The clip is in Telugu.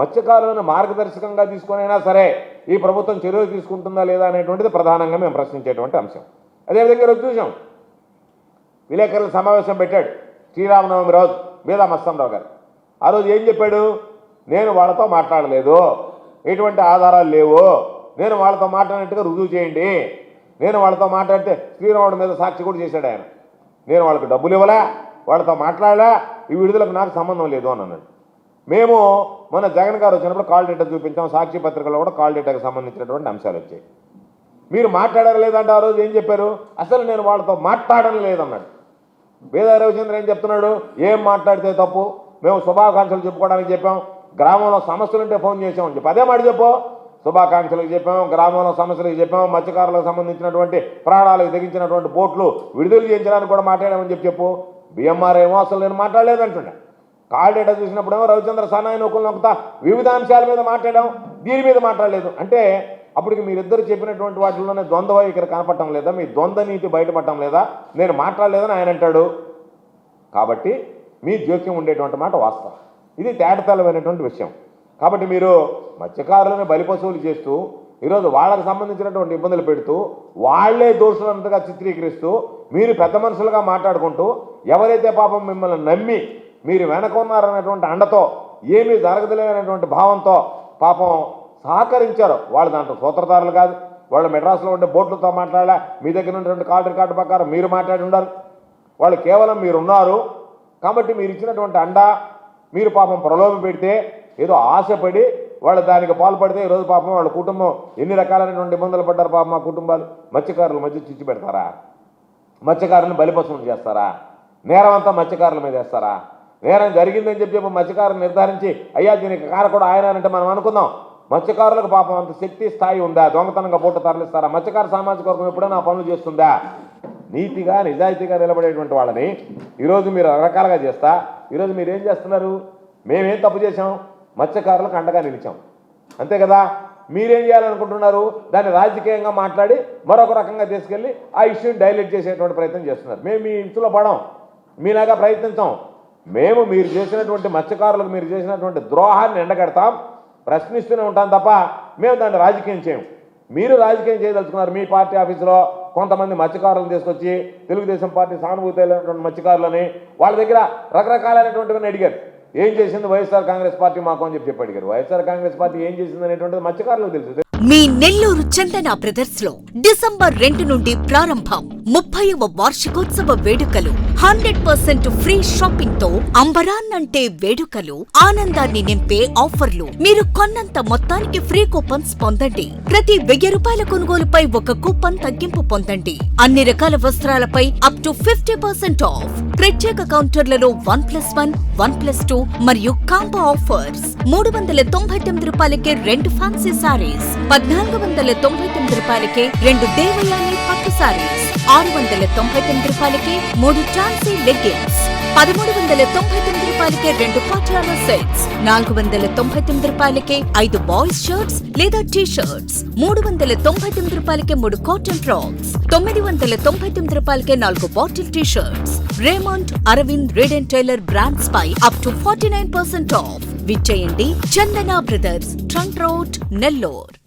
మత్స్యకారులను మార్గదర్శకంగా తీసుకునైనా సరే ఈ ప్రభుత్వం చర్యలు తీసుకుంటుందా లేదా అనేటువంటిది ప్రధానంగా మేము ప్రశ్నించేటువంటి అంశం. అదేవిధంగా ఈరోజు చూసాం, విలేకరుల సమావేశం పెట్టాడు శ్రీరామనవమి రోజు బీదా మస్తానరావు గారు. ఆ రోజు ఏం చెప్పాడు? నేను వాళ్ళతో మాట్లాడలేదు, ఎటువంటి ఆధారాలు లేవు, నేను వాళ్ళతో మాట్లాడినట్టుగా రుజువు చేయండి, నేను వాళ్ళతో మాట్లాడితే శ్రీరాముడి మీద సాక్షి కూడా చేశాడు ఆయన. నేను వాళ్ళకి డబ్బులు ఇవ్వలే, వాళ్ళతో మాట్లాడలే, ఈ విడుదలకు నాకు సంబంధం లేదు అని అన్నాడు. మేము మన జగన్ గారు వచ్చినప్పుడు కాల్ డేటా చూపించాం, సాక్షి పత్రికలో కూడా కాల్ డేటాకు సంబంధించినటువంటి అంశాలు వచ్చాయి. మీరు మాట్లాడారు లేదంటే ఆ రోజు ఏం చెప్పారు? అసలు నేను వాళ్ళతో మాట్లాడడం లేదన్నాడు. బీదా రవిచంద్ర ఏం చెప్తున్నాడు? ఏం మాట్లాడితే తప్పు, మేము శుభాకాంక్షలు చెప్పుకోవడానికి చెప్పాం, గ్రామంలో సమస్యలు ఉంటే ఫోన్ చేసామని చెప్పి అదే మాట చెప్పు. శుభాకాంక్షలకు చెప్పాము, గ్రామంలో సమస్యలకు చెప్పాము, మత్స్యకారులకు సంబంధించినటువంటి ప్రాణాలకు తెగించినటువంటి బోట్లు విడుదల చేయించడానికి కూడా మాట్లాడామని చెప్పు. బిఎంఆర్ ఏమో అసలు నేను మాట్లాడలేదంటుండే. కాల్ డేటా చూసినప్పుడేమో రవిచంద్ర సన్నాయి నొక్కులు నొక్కుతా వివిధ అంశాల మీద మాట్లాడాం, దీని మీద మాట్లాడలేదు అంటే అప్పటికి మీరిద్దరు చెప్పినటువంటి వాటిలోనే ద్వంద్వ ఇక్కడ కనపడటం లేదా? మీ ద్వంద్వ నీతి బయటపడటం లేదా? నేను మాట్లాడలేదని ఆయన అంటాడు. కాబట్టి మీ జోక్యం ఉండేటువంటి మాట వాస్తవం. ఇది తేటతెల్లమైనటువంటి విషయం. కాబట్టి మీరు మత్స్యకారులను బలిపశువులు చేస్తూ ఈరోజు వాళ్ళకు సంబంధించినటువంటి ఇబ్బందులు పెడుతూ వాళ్లే దోషులంతగా చిత్రీకరిస్తూ మీరు పెద్ద మనుషులుగా మాట్లాడుకుంటూ ఎవరైతే పాపం మిమ్మల్ని నమ్మి మీరు వెనక ఉన్నారనేటువంటి అండతో ఏమీ జరగదులేనటువంటి భావంతో పాపం సహకరించారు వాళ్ళు దాంట్లో సూత్రధారులు కాదు. వాళ్ళు మెడ్రాస్లో ఉండే బోట్లతో మాట్లాడా, మీ దగ్గర ఉన్నటువంటి కాల్ రికార్డు ప్రకారం మీరు మాట్లాడి ఉండాలి. వాళ్ళు కేవలం మీరున్నారు కాబట్టి మీరు ఇచ్చినటువంటి అండ మీరు పాపం ప్రలోభ పెడితే ఏదో ఆశపడి వాళ్ళు దానికి పాల్పడితే ఈరోజు పాపం వాళ్ళ కుటుంబం ఎన్ని రకాలైనటువంటి ఇబ్బందులు పడ్డారు పాపం. మా కుటుంబాలు మత్స్యకారుల మధ్య చిచ్చు పెడతారా? మత్స్యకారులను బలిపశువులు చేస్తారా? నేరం అంతా మత్స్యకారుల మీద వేస్తారా? నేరం జరిగిందని చెప్పి మత్స్యకారులు నిర్ధారించి అయ్యా దీనికి కారకుడు ఆయన అంటే మనం అనుకుందాం. మత్స్యకారులకు పాపం అంత శక్తి స్థాయి ఉందా? దొంగతనంగా బోటు తరలిస్తారా? మత్స్యకార సామాజిక వర్గం ఎప్పుడైనా పనులు చేస్తుందా? నీతిగా నిజాయితీగా నిలబడేటువంటి వాళ్ళని ఈరోజు మీరు రకరకాలుగా చేస్తా ఈరోజు మీరు ఏం చేస్తున్నారు? మేమేం తప్పు చేసాం? మత్స్యకారులకు అండగా నిలిచాం, అంతే కదా. మీరేం చేయాలనుకుంటున్నారు? దాన్ని రాజకీయంగా మాట్లాడి మరొక రకంగా తీసుకెళ్ళి ఆ ఇష్యూని డైలెట్ చేసేటువంటి ప్రయత్నం చేస్తున్నారు. మేము మీ ఇంట్లో పడం, మీలాగా ప్రయత్నించాం. మేము మీరు చేసినటువంటి మత్స్యకారులకు మీరు చేసినటువంటి ద్రోహాన్ని ఎండగడతాం, ప్రశ్నిస్తూనే ఉంటాం తప్ప మేము దాన్ని రాజకీయం చేయం. మీరు రాజకీయం చేయదలుచుకున్నారు. మీ పార్టీ ఆఫీసులో కొంతమంది మత్స్యకారులను తీసుకొచ్చి తెలుగుదేశం పార్టీ సానుభూతి అయినటువంటి మత్స్యకారులని వాళ్ళ దగ్గర రకరకాలైనటువంటివన్నీ అడిగారు. ఏం చేసింది వైఎస్ఆర్ కాంగ్రెస్ పార్టీ మాకు అని చెప్పి అడిగారు. వైఎస్ఆర్ కాంగ్రెస్ పార్టీ ఏం చేసింది అనేటువంటిది మత్స్యకారులకు తెలుసు. మీ నెల్లూరు చందన బ్రదర్స్ లో డిసెంబర్ 2 నుండి ప్రారంభం 30వ వార్షికోత్సవ వేడుకలు. 100% ఫ్రీ షాపింగ్ తో అంబరాన్నంటే వేడుకలు, ఆనందాన్ని నింపే ఆఫర్లు. మీరు కొన్నంత మొత్తానికి ఫ్రీ కూపన్స్ పొందండి. ప్రతి 1000 రూపాయల కొనుగోలుపై ఒక కూపన్ తగ్గింపు పొందండి. అన్ని రకాల వస్త్రాలపై అప్ టు 50% ఆఫ్. ప్రత్యేక కౌంటర్లలో 1+1, 1+2 మరియు కాంబో ఆఫర్స్. 399 రూపాయలకే 2 ఫ్యాన్సీ సారీస్, 1499 రూపాయలకే 2 దేవయాని పట్టు సారీస్, 699 రూపాయలకే 3 ఛాన్సీ లెగ్గిన్స్, 1399 రూపాయలకే 2 పాటియాలా సెట్స్, 499 రూపాయలకే 5 బాయ్స్ షర్ట్స్ లేదా టీ షర్ట్స్, 399 రూపాయలకే 3 కాటన్ ఫ్రాక్స్, 999 రూపాయలకే 4 bottle T shirts. Raymond, Arvind, Reid and Taylor brands పై అప్ టు 49% ఆఫ్. విచ్చేయండి Chandana brothers, trunk road, Nellore.